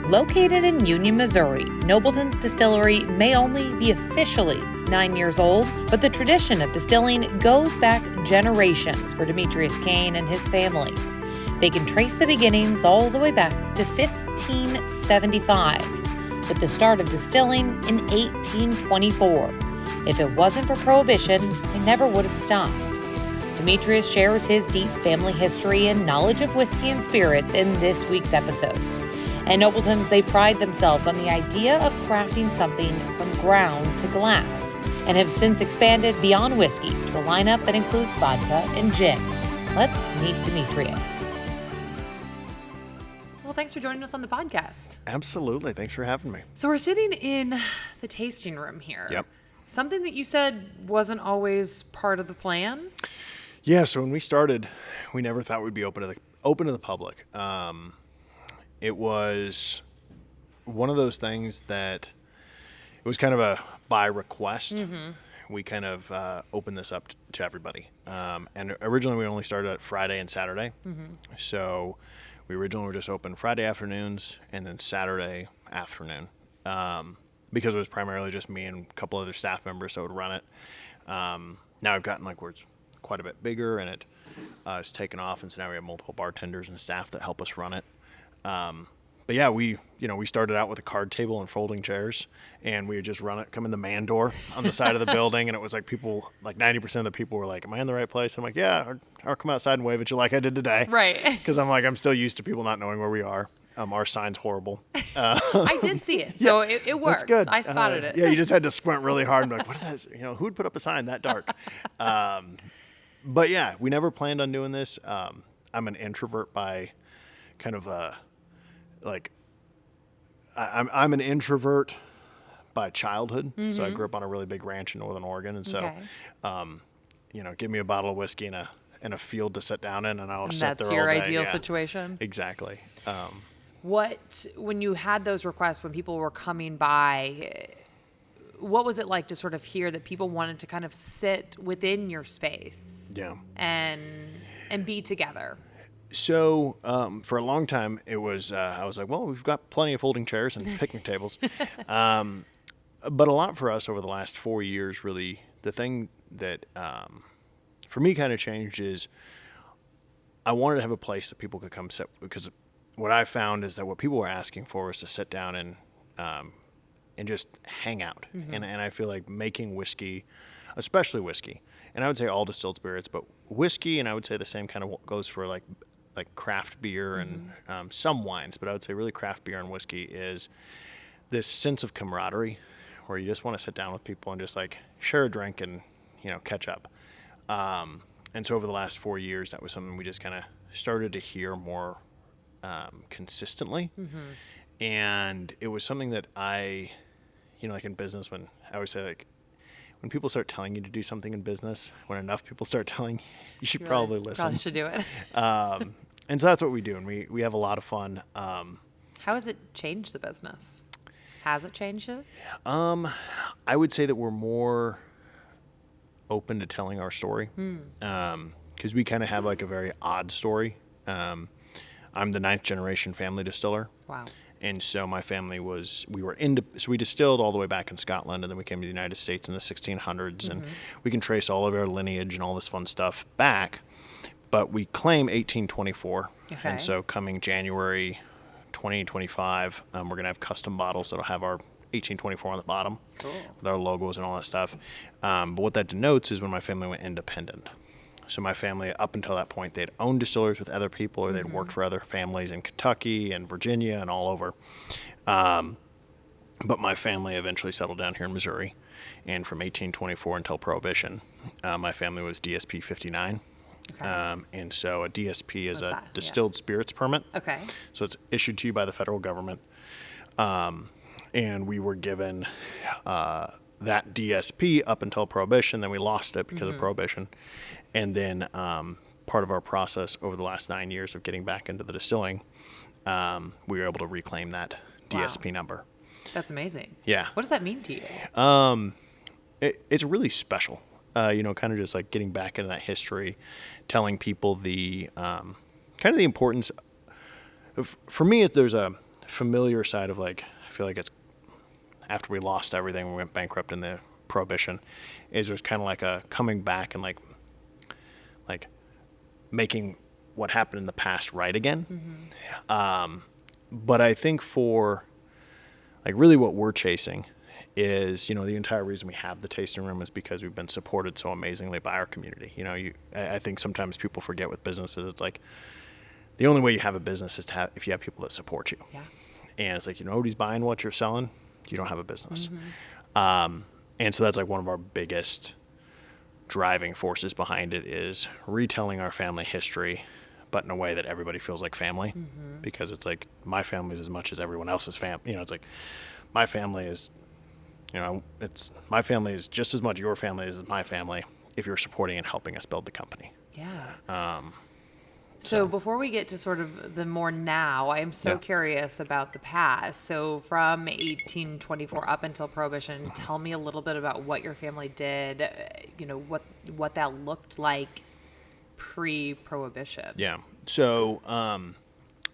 Located in Union, Missouri, Nobletons Distillery may only be officially 9 years old, but the tradition of distilling goes back generations for Demetrius Cain and his family. They can trace the beginnings all the way back to 1575, with the start of distilling in 1824. If it wasn't for prohibition, they never would have stopped. Demetrius shares his deep family history and knowledge of whiskey and spirits in this week's episode. At Nobletons, they pride themselves on the idea of crafting something from ground to glass, and have since expanded beyond whiskey to a lineup that includes vodka and gin. Let's meet Demetrius. Well, thanks for joining us on the podcast. Absolutely. Thanks for having me. So we're sitting in the tasting room here. Yep. Something that you said wasn't always part of the plan? Yeah, so when we started, we never thought we'd be open to the public. It was one of those things that it was kind of a by request. Mm-hmm. We kind of opened this up to everybody. And originally we only started at Friday and Saturday. Mm-hmm. So we originally were just open Friday afternoons and then Saturday afternoon. Because it was primarily just me and a couple other staff members that would run it. Now I've gotten where it's quite a bit bigger and it's taken off. And so now we have multiple bartenders and staff that help us run it. But yeah, we started out with a card table and folding chairs, and we would just run it, come in the man door on the side of the building. And it was people, 90% of the people were like, am I in the right place? I'm like, yeah, or come outside and wave at you like I did today. Right. Cause I'm still used to people not knowing where we are. Our sign's horrible. I did see it. So yeah, it worked. That's good. I spotted it. Yeah. You just had to squint really hard and be like, what is that? Who'd put up a sign that dark? But yeah, we never planned on doing this. I'm an introvert by kind of, I'm an introvert by childhood. Mm-hmm. So I grew up on a really big ranch in Northern Oregon. And so, give me a bottle of whiskey and a field to sit down in, and I'll sit there all day. That's your ideal situation? Exactly. When you had those requests, when people were coming by, what was it like to sort of hear that people wanted to kind of sit within your space? Yeah. And be together? So for a long time, it was I was like, well, we've got plenty of folding chairs and picnic tables. But a lot for us over the last 4 years, really, the thing that for me kind of changed is I wanted to have a place that people could come sit, because what I found is that what people were asking for was to sit down and just hang out. Mm-hmm. And I feel like making whiskey, especially whiskey, and I would say all distilled spirits, but whiskey, and I would say the same kind of goes for like craft beer and some wines, but I would say really craft beer and whiskey is this sense of camaraderie where you just want to sit down with people and just share a drink and, catch up. And so over the last 4 years, that was something we just kind of started to hear more consistently. Mm-hmm. And it was something that I, in business, when I always say when people start telling you to do something in business, when enough people start telling you should probably listen. Probably should do it. And so that's what we do, and we have a lot of fun. How has it changed the business? Has it changed it? I would say that we're more open to telling our story, because we kind of have a very odd story. I'm the 9th generation family distiller. Wow. And so my family we distilled all the way back in Scotland, and then we came to the United States in the 1600s, mm-hmm. and we can trace all of our lineage and all this fun stuff back, but we claim 1824. Okay. And so coming January 2025, we're going to have custom bottles that'll have our 1824 on the bottom. Cool. With our logos and all that stuff. But what that denotes is when my family went independent. So my family, up until that point, they'd owned distilleries with other people, or they'd mm-hmm. worked for other families in Kentucky and Virginia and all over. But my family eventually settled down here in Missouri. And from 1824 until Prohibition, my family was DSP 59. Okay. And so a DSP is a distilled spirits permit. Okay. So it's issued to you by the federal government. And we were given that DSP up until Prohibition. Then we lost it because mm-hmm. of Prohibition. And then part of our process over the last 9 years of getting back into the distilling, we were able to reclaim that DSP number. That's amazing. Yeah. What does that mean to you? It's really special. Kind of just getting back into that history, telling people the kind of the importance of, for me, there's a familiar side of like, I feel like it's after we lost everything, we went bankrupt in the prohibition, is there's kind of like a coming back and like making what happened in the past right again. But I think for like really what we're chasing is, you know, the entire reason we have the tasting room is because we've been supported so amazingly by our community. You know, I think sometimes people forget with businesses, it's like the only way you have a business is to have, if you have people that support you. Yeah. And it's like, you know, nobody's buying what you're selling, you don't have a business. And so that's like one of our biggest driving forces behind it is retelling our family history, but in a way that everybody feels like family, because it's like my family is as much as everyone else's family. You know, it's like my family is, you know, it's my family is just as much your family as my family if you're supporting and helping us build the company. Yeah. So before we get to sort of the more now, I am so curious about the past. So from 1824 up until Prohibition, tell me a little bit about what your family did, you know, what that looked like pre-Prohibition. Yeah. So,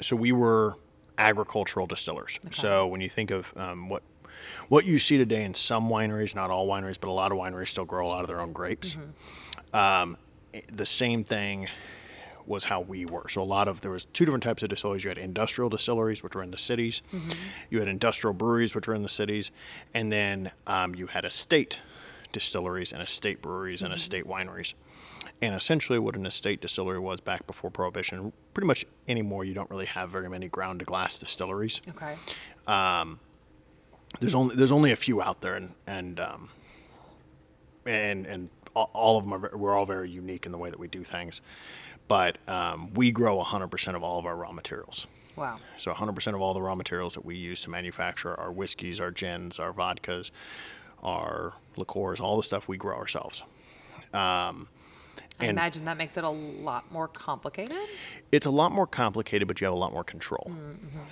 so we were agricultural distillers. Okay. So when you think of what you see today in some wineries, not all wineries, but a lot of wineries still grow a lot of their own grapes. The same thing was how we were. So there was two different types of distilleries. You had industrial distilleries, which were in the cities. You had industrial breweries, which were in the cities. And then you had estate distilleries and estate breweries and estate wineries. And essentially what an estate distillery was back before Prohibition, pretty much anymore, you don't really have very many ground to glass distilleries. Okay. There's only a few out there, and all of them we're all very unique in the way that we do things. But we grow 100% of all of our raw materials. Wow. So 100% of all the raw materials that we use to manufacture our whiskeys, our gins, our vodkas, our liqueurs, all the stuff we grow ourselves. I imagine that makes it a lot more complicated. It's a lot more complicated, but you have a lot more control.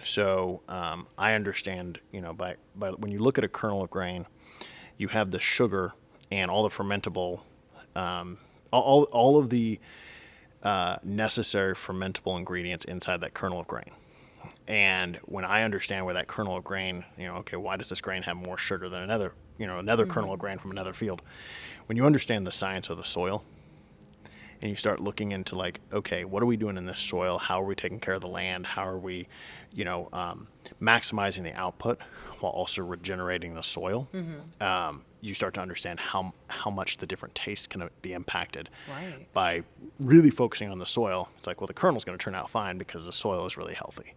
So I understand, you know, by when you look at a kernel of grain, you have the sugar and all the fermentable, all of the necessary fermentable ingredients inside that kernel of grain. And when I understand where that kernel of grain, you know, okay, why does this grain have more sugar than another kernel of grain from another field? When you understand the science of the soil, and you start looking into like, okay, what are we doing in this soil? How are we taking care of the land? How are we, you know, maximizing the output while also regenerating the soil? You start to understand how much the different tastes can be impacted by really focusing on the soil. It's like, well, the kernel's going to turn out fine because the soil is really healthy.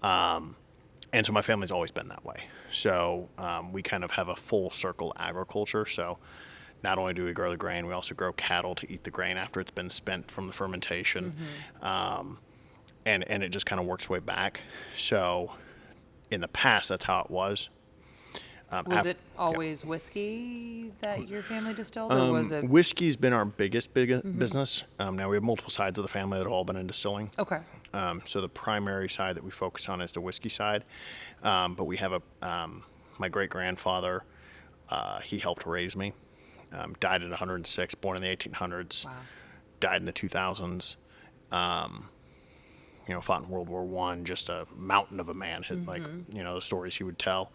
And so my family's always been that way. So we kind of have a full circle agriculture. So not only do we grow the grain, we also grow cattle to eat the grain after it's been spent from the fermentation. And it just kind of works way back. So in the past, that's how it was. Was it always whiskey that your family distilled, or was it? Whiskey's been our biggest business. Now we have multiple sides of the family that have all been in distilling. Okay. So the primary side that we focus on is the whiskey side. But we have my great-grandfather, he helped raise me. Died at 106, born in the 1800s. Wow. Died in the 2000s. You know, fought in World War I, just a mountain of a man. Like, you know, the stories he would tell.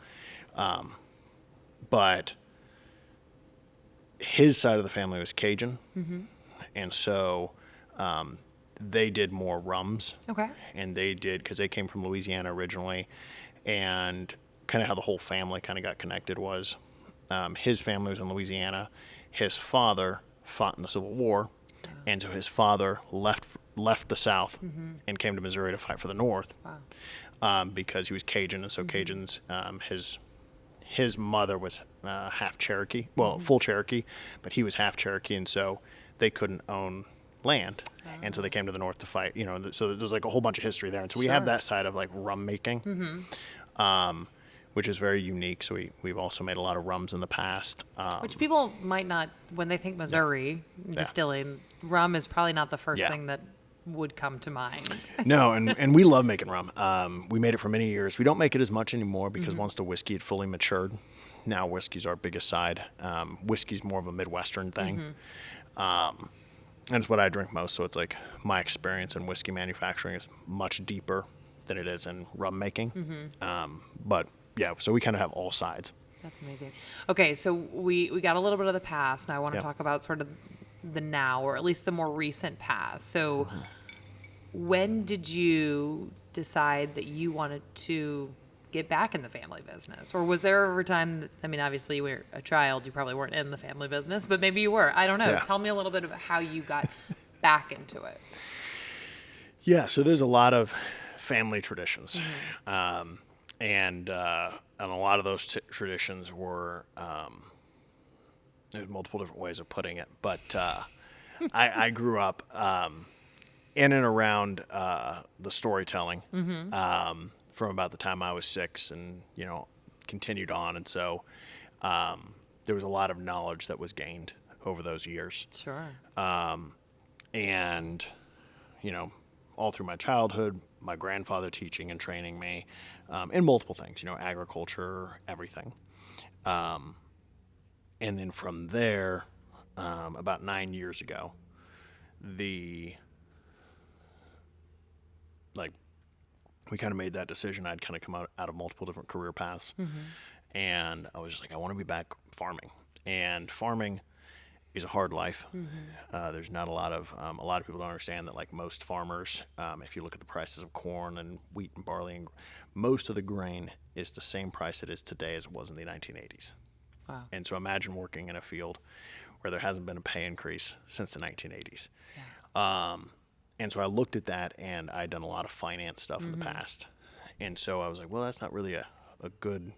But his side of the family was Cajun. And so they did more rums. Okay. And they did, because they came from Louisiana originally. And kind of how the whole family kind of got connected was his family was in Louisiana. His father fought in the Civil War. And so his father left the South and came to Missouri to fight for the North. Wow. Because he was Cajun. And so Cajuns, his mother was half Cherokee, well, full Cherokee, but he was half Cherokee, and so they couldn't own land, and so they came to the North to fight. You know, so there's like a whole bunch of history there, and so we have that side of like rum making, which is very unique. So we've also made a lot of rums in the past, which people might not, when they think Missouri distilling, rum is probably not the first thing that would come to mind. No, and we love making rum. We made it for many years. We don't make it as much anymore because once the whiskey had fully matured, now whiskey's our biggest side. Whiskey's more of a Midwestern thing. And it's what I drink most, so it's like my experience in whiskey manufacturing is much deeper than it is in rum making. But yeah, so we kind of have all sides. That's amazing. Okay, so we got a little bit of the past. Now I want to Yep. talk about sort of the now, or at least the more recent past. So when did you decide that you wanted to get back in the family business? Or was there ever a time that, I mean, obviously you were a child, you probably weren't in the family business, but maybe you were. I don't know. Yeah. Tell me a little bit about how you got back into it. Yeah, so there's a lot of family traditions. And a lot of those traditions were, there's multiple different ways of putting it, but I grew up in and around the storytelling from about the time I was 6 and, continued on. And so there was a lot of knowledge that was gained over those years. Sure. And, all through my childhood, my grandfather teaching and training me in multiple things, agriculture, everything. And then from there, about 9 years ago, we kind of made that decision. I'd kind of come out of multiple different career paths. And I was just like, I want to be back farming. And farming is a hard life. There's not a lot of people don't understand that, like most farmers, if you look at the prices of corn and wheat and barley, and most of the grain is the same price it is today as it was in the 1980s. Wow. And so imagine working in a field where there hasn't been a pay increase since the 1980s. Yeah. And so I looked at that, and I'd done a lot of finance stuff in the past. And so I was like, well, that's not really a good,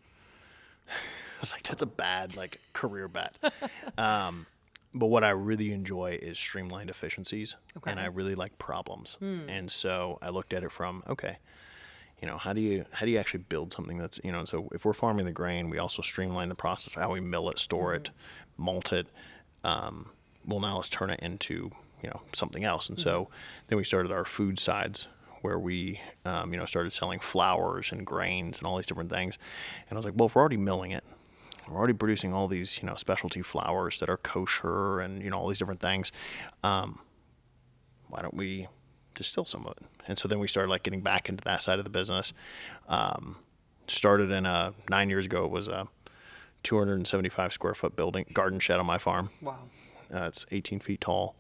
I was like, that's a bad, career bet. But what I really enjoy is streamlined efficiencies, and I really like problems. And so I looked at it from, okay, how do you actually build something that's, so if we're farming the grain, we also streamline the process of how we mill it, store it, malt it. Well, now let's turn it into, something else. And so then we started our food sides, where we, started selling flours and grains and all these different things. And I was like, well, if we're already milling it, we're already producing all these, specialty flours that are kosher and, all these different things. Why don't we distill some of it? And so then we started getting back into that side of the business. Started in 9 years ago. It was a 275 square foot garden shed on my farm. Wow. It's 18 feet tall.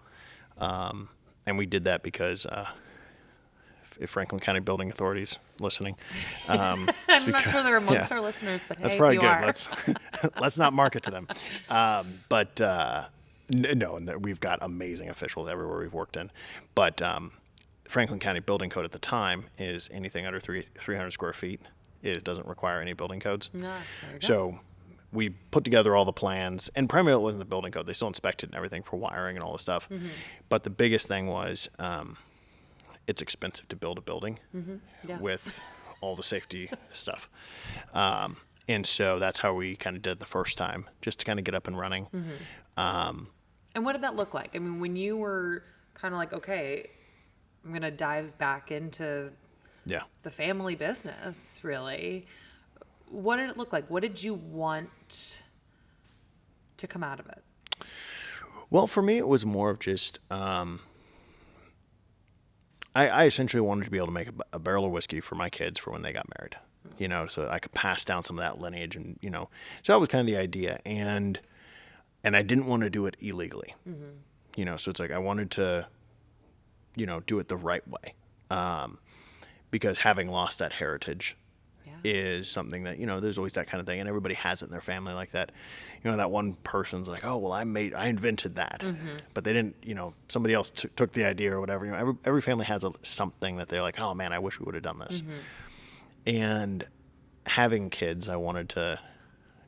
And we did that because, if Franklin County Building Authority's listening, I'm not sure they're amongst our listeners, but that's hey, probably if good. you are. Let's not market to them. But no, and we've got amazing officials everywhere we've worked in. But Franklin County Building Code at the time is anything under 300 square feet. It doesn't require any building codes. No, there you go. So we put together all the plans, and primarily it wasn't the building code. They still inspected and everything for wiring and all this stuff. But the biggest thing was it's expensive to build a building Yes. with all the safety stuff. And so that's how we kind of did the first time, just to kind of get up and running. And what did that look like? I mean, when you were kind of like, okay, I'm going to dive back into the family business, really, what did it look like? What did you want to come out of it? Well, for me, it was more of just, I essentially wanted to be able to make a barrel of whiskey for my kids for when they got married, so that I could pass down some of that lineage, and, so that was kind of the idea. And I didn't want to do it illegally, so it's like I wanted to, do it the right way, because having lost that heritage is something that, there's always that kind of thing, and everybody has it in their family like that. That one person's like, oh, well, I invented that, but they didn't, somebody else took the idea or whatever. Every family has something that they're like, oh man, I wish we would have done this. And having kids, I wanted to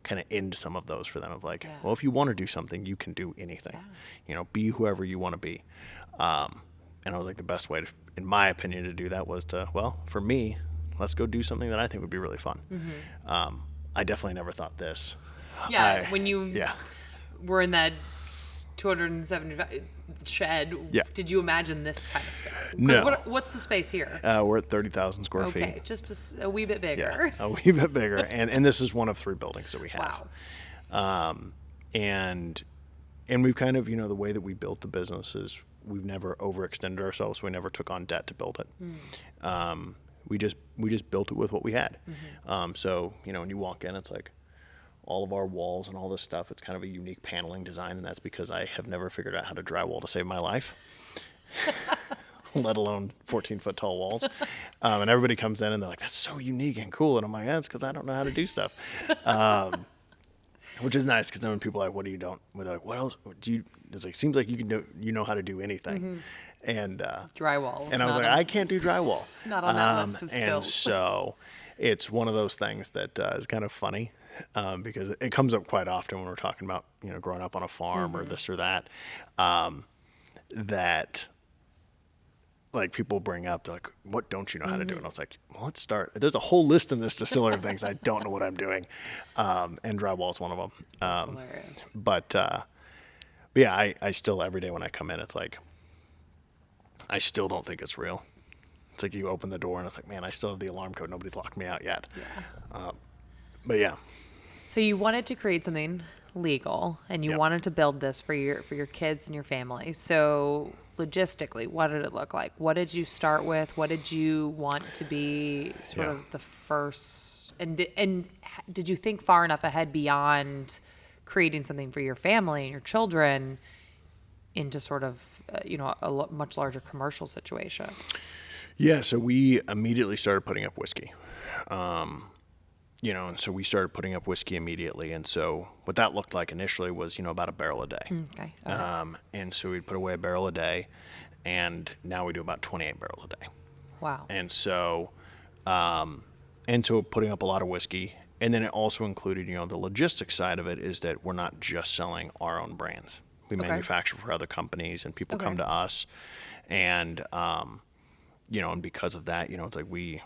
kind of end some of those for them of like, well, if you want to do something, you can do anything, be whoever you want to be. And I was like, the best way to, in my opinion, to do that was to, well, for me, let's go do something that I think would be really fun. I definitely never thought this. When you were in that 275 shed, did you imagine this kind of space? No. What's the space here? We're at 30,000 square feet. Okay, just a wee bit bigger. Yeah, a wee bit bigger. And this is one of 3 buildings that we have. Wow. And we've kind of, the way that we built the business is we've never overextended ourselves. We never took on debt to build it. we just built it with what we had. So, when you walk in, it's like all of our walls and all this stuff, it's kind of a unique paneling design, and that's because I have never figured out how to drywall to save my life, let alone 14-foot tall walls. And everybody comes in and they're like, that's so unique and cool. And I'm like, yeah, it's because I don't know how to do stuff. Which is nice, because then when people are like, what do you don't? They're like, what else do you? It's like, seems like you know how to do anything. And drywall. And I was like, I can't do drywall. Not on that list of skills. And so it's one of those things that is kind of funny, because it comes up quite often when we're talking about, growing up on a farm or this or that, that like people bring up, they're like, what don't you know how to do? And I was like, well, let's start. There's a whole list in this distillery of things I don't know what I'm doing. And drywall is one of them. That's hilarious. But yeah, I still, every day when I come in, it's like, I still don't think it's real. It's like you open the door and it's like, man, I still have the alarm code. Nobody's locked me out yet. Yeah. But yeah. So you wanted to create something legal, and you wanted to build this for your kids and your family. So logistically, what did it look like? What did you start with? What did you want to be sort of the first? And did you think far enough ahead beyond creating something for your family and your children into sort of a much larger commercial situation? Yeah, so we immediately started putting up whiskey. And so we started putting up whiskey immediately. And so what that looked like initially was, about a barrel a day. Okay. And so we'd put away a barrel a day, and now we do about 28 barrels a day. Wow. And so putting up a lot of whiskey. And then it also included, the logistics side of it is that we're not just selling our own brands. We manufacture for other companies, and people come to us, and and because of that, it's like we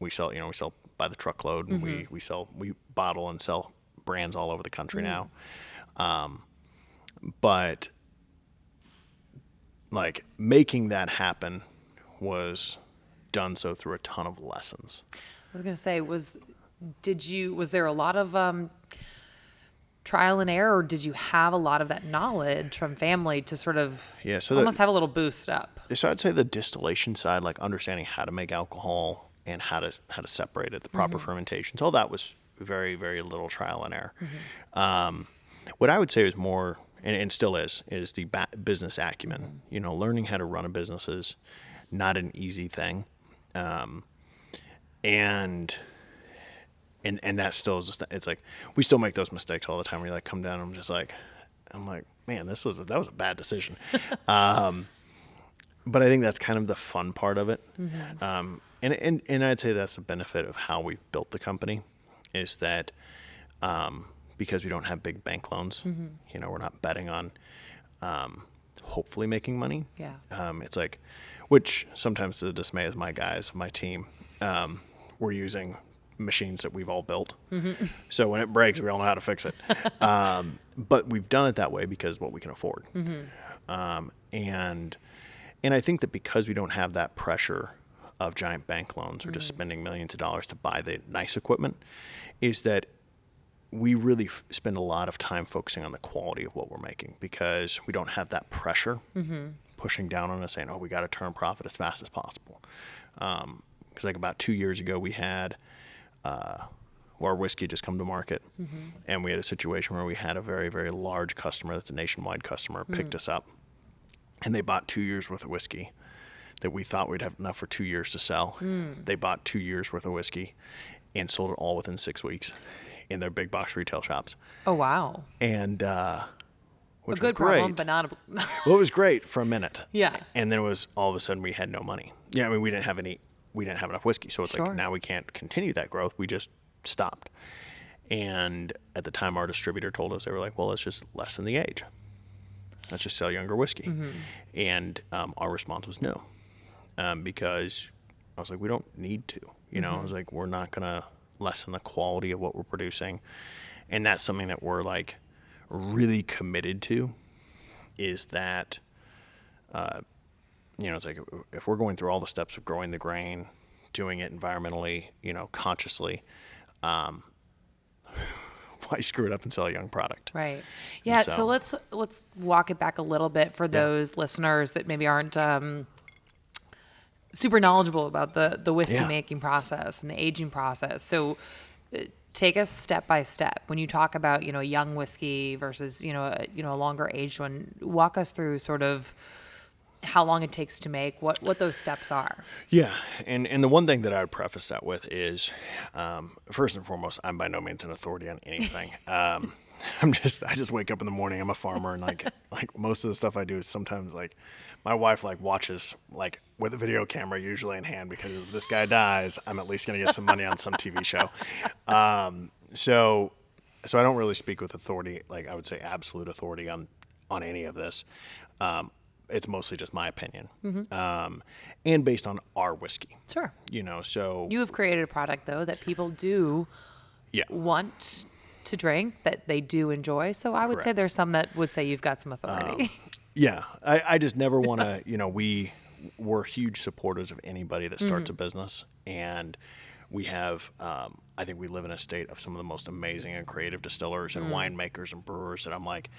sell, we sell by the truckload, and we bottle and sell brands all over the country now. But like making that happen was done so through a ton of lessons. I was going to say, was there a lot of trial and error, or did you have a lot of that knowledge from family to sort of almost have a little boost up? So I'd say the distillation side, like understanding how to make alcohol and how to separate it, the proper fermentations, all that was very, very little trial and error. What I would say is more, and still is the business acumen. Learning how to run a business is not an easy thing. And that still is just, it's like, we still make those mistakes all the time where you like come down and I'm like, man, that was a bad decision. But I think that's kind of the fun part of it. And I'd say that's the benefit of how we built the company, is that, because we don't have big bank loans, we're not betting on, hopefully making money. Yeah. It's like, which sometimes to the dismay of my guys, my team, we're using machines that we've all built. So when it breaks, we all know how to fix it. But we've done it that way because what we can afford. And I think that because we don't have that pressure of giant bank loans or just spending millions of dollars to buy the nice equipment, is that we really spend a lot of time focusing on the quality of what we're making, because we don't have that pressure pushing down on us saying, oh, we got to turn profit as fast as possible. Because like about 2 years ago, we had our whiskey just come to market, and we had a situation where we had a very, very large customer that's a nationwide customer picked us up, and they bought 2 years worth of whiskey that we thought we'd have enough for 2 years to sell. They bought 2 years worth of whiskey and sold it all within 6 weeks in their big box retail shops. Oh, wow. And which a good was great. problem, but not a... Well, it was great for a minute. Yeah. And then it was all of a sudden we had no money. Yeah, I mean, we didn't have enough whiskey. So it's like, now we can't continue that growth. We just stopped. And at the time, our distributor told us, they were like, well, let's just lessen the age. Let's just sell younger whiskey. And our response was no. Because I was like, we don't need to. I was like, we're not going to lessen the quality of what we're producing. And that's something that we're like really committed to, is that, it's like if we're going through all the steps of growing the grain, doing it environmentally, consciously, why screw it up and sell a young product? Right. Yeah. So let's walk it back a little bit for those listeners that maybe aren't super knowledgeable about the whiskey Yeah. making process and the aging process. So take us step by step. When you talk about, a young whiskey versus, a longer aged one, walk us through sort of how long it takes to make, what those steps are. Yeah, and the one thing that I would preface that with is, first and foremost, I'm by no means an authority on anything. I just wake up in the morning. I'm a farmer, and like most of the stuff I do is sometimes like my wife watches with a video camera usually in hand, because if this guy dies, I'm at least gonna get some money on some TV show. So I don't really speak with authority, I would say absolute authority on any of this. It's mostly just my opinion, and based on our whiskey. Sure. So You have created a product, though, that people do want to drink, that they do enjoy. So I would say Correct. there's some that would say you've got some authority. Yeah, I just never want to, we're huge supporters of anybody that starts a business, and we have, I think we live in a state of some of the most amazing and creative distillers and winemakers and brewers that I'm like,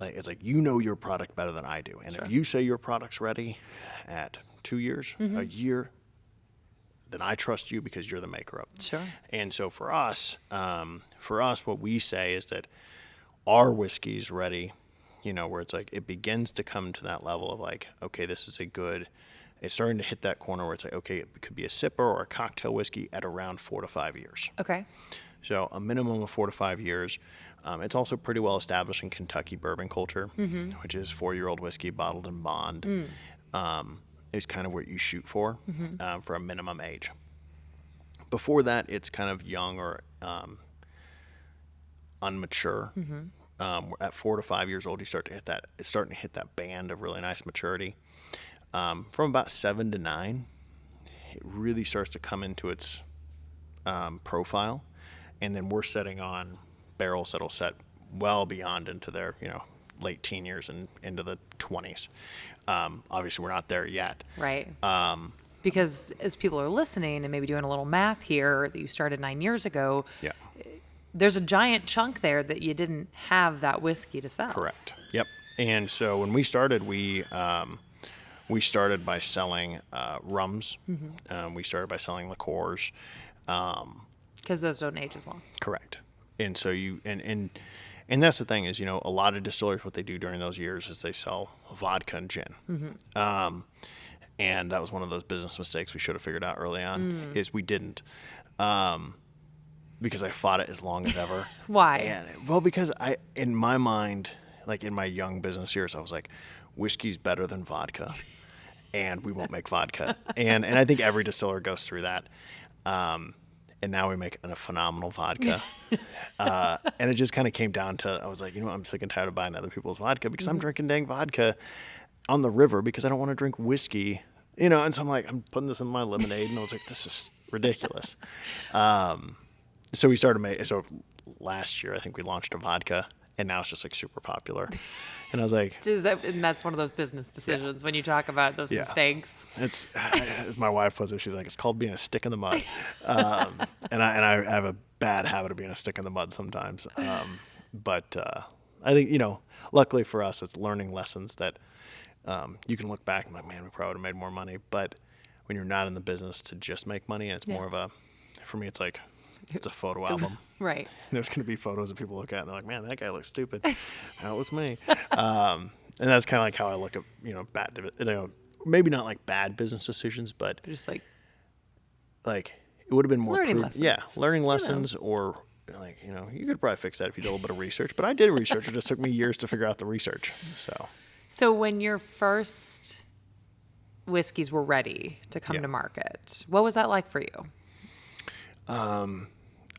it's like, your product better than I do. And if you say your product's ready at 2 years, a year, then I trust you because you're the maker of it. Sure. And so for us, what we say is that our whiskey's ready, where it's like, it begins to come to that level of okay, this is it's starting to hit that corner where it's like, okay, it could be a sipper or a cocktail whiskey at around 4 to 5 years. Okay. So a minimum of 4 to 5 years. It's also pretty well established in Kentucky bourbon culture, which is 4-year-old whiskey bottled in bond. Is kind of what you shoot for a minimum age. Before that, it's kind of young or unmature. At 4 to 5 years old, you start to hit that. It's starting to hit that band of really nice maturity. From about 7 to 9, it really starts to come into its profile, and then we're setting on barrels that'll set well beyond into their late teen years and into the 20s. Obviously, we're not there yet. Right. Because as people are listening and maybe doing a little math here, that you started 9 years ago. Yeah. There's a giant chunk there that you didn't have that whiskey to sell. Correct. Yep. And so when we started, we started by selling rums. We started by selling liqueurs. Because those don't age as long. Correct. And so and that's the thing is, a lot of distillers, what they do during those years is they sell vodka and gin. And that was one of those business mistakes we should have figured out early on, is we didn't. Because I fought it as long as ever. Why? Because in my mind, in my young business years, I was like, whiskey's better than vodka, and we won't make vodka. And I think every distiller goes through that. And now we make a phenomenal vodka. And it just kind of came down to, I was like, I'm sick and tired of buying other people's vodka because I'm drinking dang vodka on the river because I don't want to drink whiskey. And so I'm putting this in my lemonade, and I was like, this is ridiculous. So we started so last year, I think we launched a vodka, and now it's just super popular. And I was like, and that's one of those business decisions when you talk about those mistakes. It's, as my wife puts it, she's like, it's called being a stick in the mud. And I have a bad habit of being a stick in the mud sometimes. But I think, luckily for us, it's learning lessons that you can look back and like, man, we probably would have made more money. But when you're not in the business to just make money, and it's more of for me, it's like, it's a photo album. Right. There's going to be photos that people look at and they're like, man, that guy looks stupid. That was me. And that's kind of how I look at, bad, maybe not bad business decisions, but just it would have been more learning lessons. Yeah, learning lessons, or you could probably fix that if you did a little bit of research. But I did research. It just took me years to figure out the research. So when your first whiskeys were ready to come to market, what was that like for you?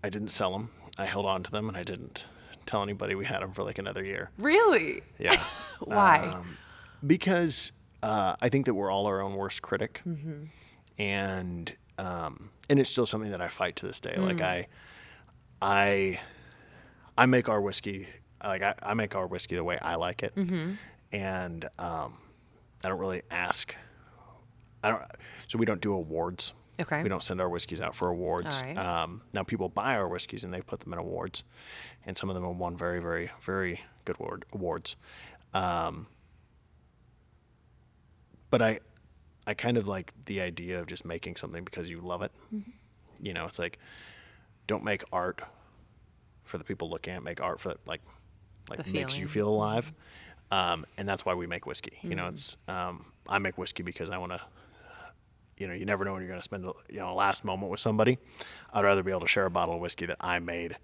I didn't sell them. I held on to them, and I didn't tell anybody we had them for another year. Really? Yeah. Why? Because I think that we're all our own worst critic, and it's still something that I fight to this day. I make our whiskey I make our whiskey the way I like it, and I don't really ask. So we don't do awards. Okay. We don't send our whiskeys out for awards. All right. Now people buy our whiskeys and they put them in awards, and some of them have won very, very, very good awards. But I kind of like the idea of just making something because you love it. It's like, don't make art for the people looking at it, make art for like makes you feel alive. And that's why we make whiskey. It's, I make whiskey because I want to, you never know when you're going to spend, a last moment with somebody. I'd rather be able to share a bottle of whiskey that I made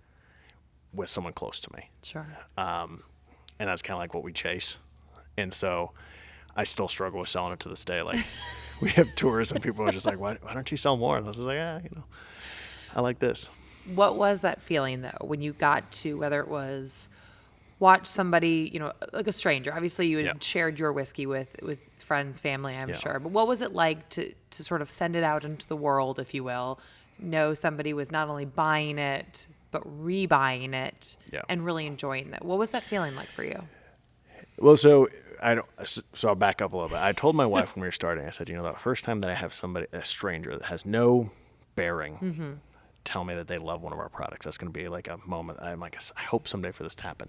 with someone close to me. Sure. And that's kind of like what we chase. And so I still struggle with selling it to this day. Like we have tours and people are just like, why don't you sell more? And I was just like, I like this. What was that feeling though, when you got to, whether it was watch somebody, like a stranger, obviously you had shared your whiskey with friends, family, I'm sure, but what was it like to sort of send it out into the world, if you will, know somebody was not only buying it, but rebuying it and really enjoying it? What was that feeling like for you? Well, so I'll back up a little bit. I told my wife when we were starting, I said, the first time that I have a stranger that has no bearing, tell me that they love one of our products, that's going to be like a moment. I'm like, I hope someday for this to happen.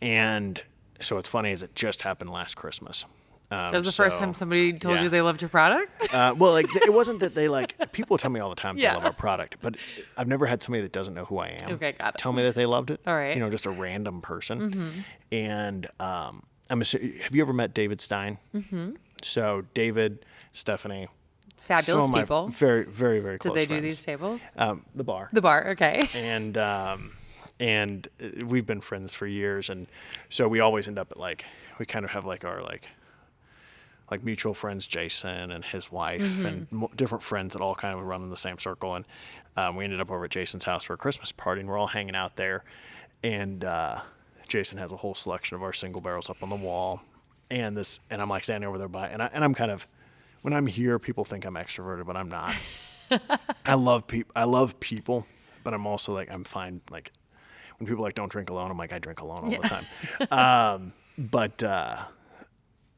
And so what's funny is it just happened last Christmas. That was the first time somebody told you they loved your product? Well, it wasn't that people tell me all the time they love our product, but I've never had somebody that doesn't know who I am tell me that they loved it. All right. Just a random person. And have you ever met David Stein? So David, Stephanie. Fabulous people. Very, very, very close friends. Did they friends. do these tables? The bar. The bar, okay. And we've been friends for years. And so we always end up at we kind of have our mutual friends, Jason and his wife, and different friends that all kind of run in the same circle. And we ended up over at Jason's house for a Christmas party, and we're all hanging out there. And Jason has a whole selection of our single barrels up on the wall, and I'm like standing over there and I'm kind of, when I'm here, people think I'm extroverted, but I'm not. I love people, but I'm also I'm fine. Like when people don't drink alone, I'm like, I drink alone all the time. But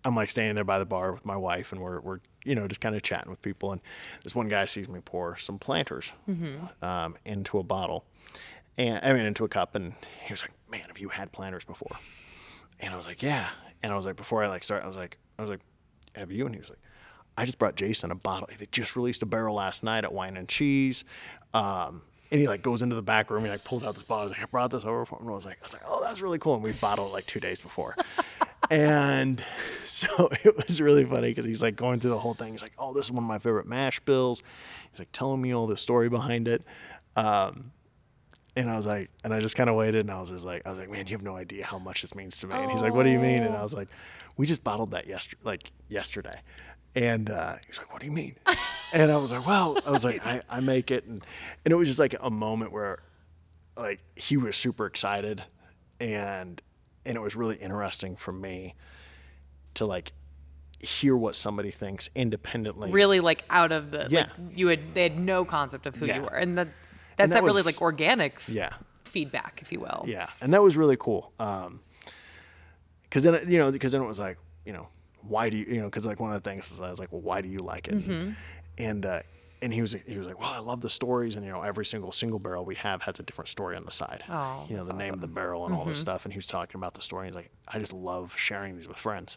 I'm standing there by the bar with my wife, and we're just kind of chatting with people. And this one guy sees me pour some Planters into a bottle, into a cup, and he was like, "Man, have you had Planters before?" And I was like, "Yeah." And I was like, before I start, I was like, "Have you?" And he was like, "I just brought Jason a bottle. They just released a barrel last night at Wine and Cheese." And he goes into the back room, he pulls out this bottle. He's like, "I brought this over for him." And I was like, "Oh, that's really cool." And we bottled it 2 days before. And so it was really funny because he's going through the whole thing. He's like, "Oh, this is one of my favorite mash bills." He's telling me all the story behind it. And I was like, and I just kind of waited, and I was like, "Man, you have no idea how much this means to me." And he's like, "What do you mean?" And I was like, "We just bottled that yesterday." And he's like, "What do you mean?" And I was like, "Well," I make it. And it was just a moment where he was super excited, and it was really interesting for me to hear what somebody thinks independently. Really out of the, they had no concept of who you were. And that's that really organic feedback, if you will. Yeah. And that was really cool. Cause then, it was why do you, cause one of the things is I was like, well, why do you like it? And he was like, "Well, I love the stories, and every single barrel we have has a different story on the side. Oh, the awesome. Name of the barrel and all this stuff." And he was talking about the story. And he's like, "I just love sharing these with friends,"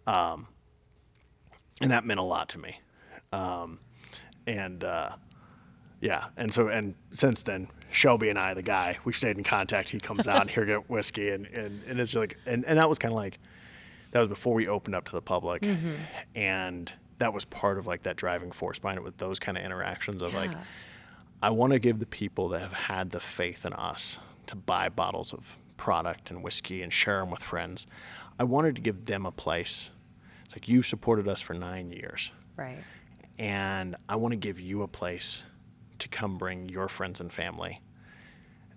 and that meant a lot to me. And since then, Shelby and I, the guy, we've stayed in contact. He comes out and here get whiskey, and it's and that was kind of that was before we opened up to the public, and that was part of that driving force behind it, with those kind of interactions of I want to give the people that have had the faith in us to buy bottles of product and whiskey and share them with friends. I wanted to give them a place. It's you've supported us for 9 years. Right. And I want to give you a place to come bring your friends and family.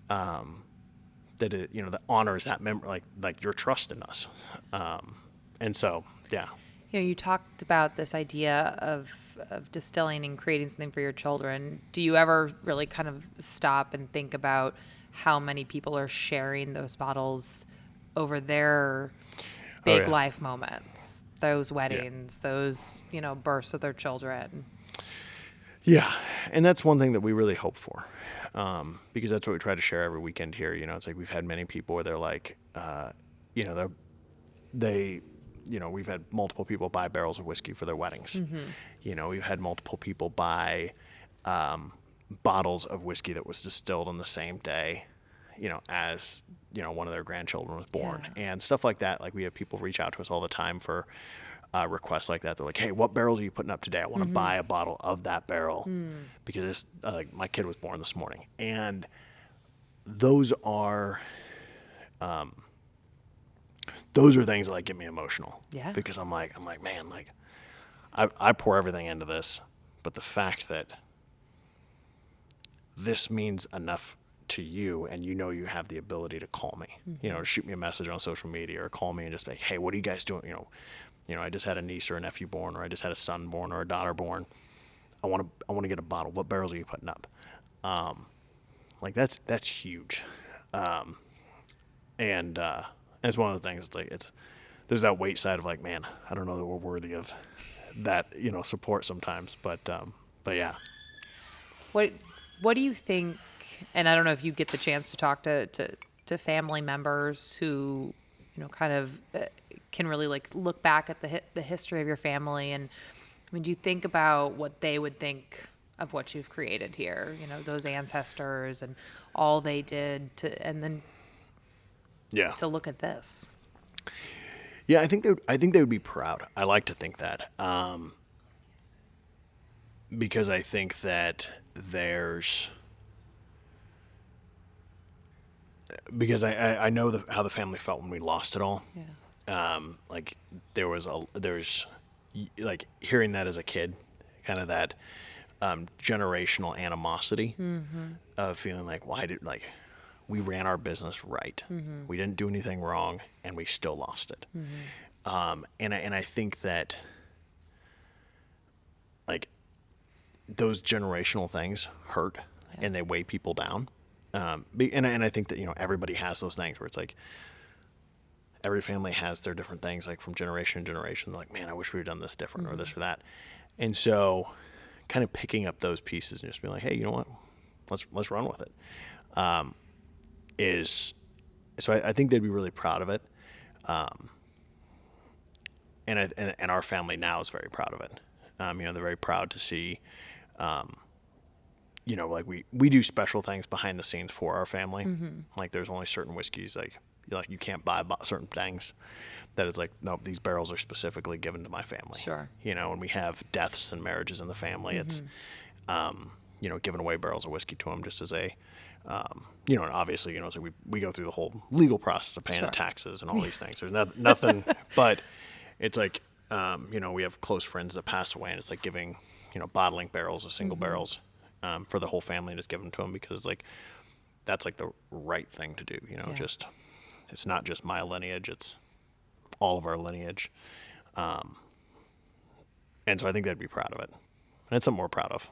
That honors that member, your trust in us. And so, yeah. You talked about this idea of distilling and creating something for your children. Do you ever really kind of stop and think about how many people are sharing those bottles over their big life moments, those weddings, those, births of their children? Yeah. And that's one thing that we really hope for, because that's what we try to share every weekend here. It's we've had many people where they're we've had multiple people buy barrels of whiskey for their weddings. We've had multiple people buy bottles of whiskey that was distilled on the same day, as, one of their grandchildren was born, and stuff like that. Like, we have people reach out to us all the time for requests like that. They're like, hey, what barrels are you putting up today? I want to buy a bottle of that barrel because my kid was born this morning. And those are things that, like, get me emotional. Yeah. Because I'm like, man, like, I pour everything into this, but the fact that this means enough to you, and you have the ability to call me, to shoot me a message on social media or call me and just be like, hey, what are you guys doing? I just had a niece or a nephew born, or I just had a son born or a daughter born. I want to get a bottle. What barrels are you putting up? Like, that's huge. And it's one of the things. It's like, there's that weight side of, like, man, I don't know that we're worthy of that, support sometimes. But yeah. What do you think? And I don't know if you get the chance to talk to family members who, kind of can really, like, look back at the history of your family. And I mean, do you think about what they would think of what you've created here? Those ancestors and all they did and then to look at this. Yeah, I think they would be proud. I like to think that, because I think that because I know how the family felt when we lost it all. Yeah. Like, there's like, hearing that as a kid, kind of that generational animosity of feeling like, we ran our business right. We didn't do anything wrong, and we still lost it. And I think that, like, those generational things hurt, and they weigh people down. And I think that, everybody has those things where it's like, every family has their different things, like, from generation to generation. They're like, man, I wish we had done this different or this or that. And so, kind of picking up those pieces and just being like, hey, you know what? Let's run with it. So I think they'd be really proud of it. And our family now is very proud of it. They're very proud to see, like, we do special things behind the scenes for our family. Like, there's only certain whiskeys, like you can't buy certain things that it's like, nope, these barrels are specifically given to my family. Sure. When we have deaths and marriages in the family, it's, giving away barrels of whiskey to them just as a, and obviously, so we go through the whole legal process of paying the taxes and all these things. There's nothing, but it's like, we have close friends that pass away, and it's like giving, bottling barrels of single barrels, for the whole family, and just give them to them because it's like, that's like the right thing to do. Just, it's not just my lineage, it's all of our lineage. And so I think they'd be proud of it. And it's something we're proud of.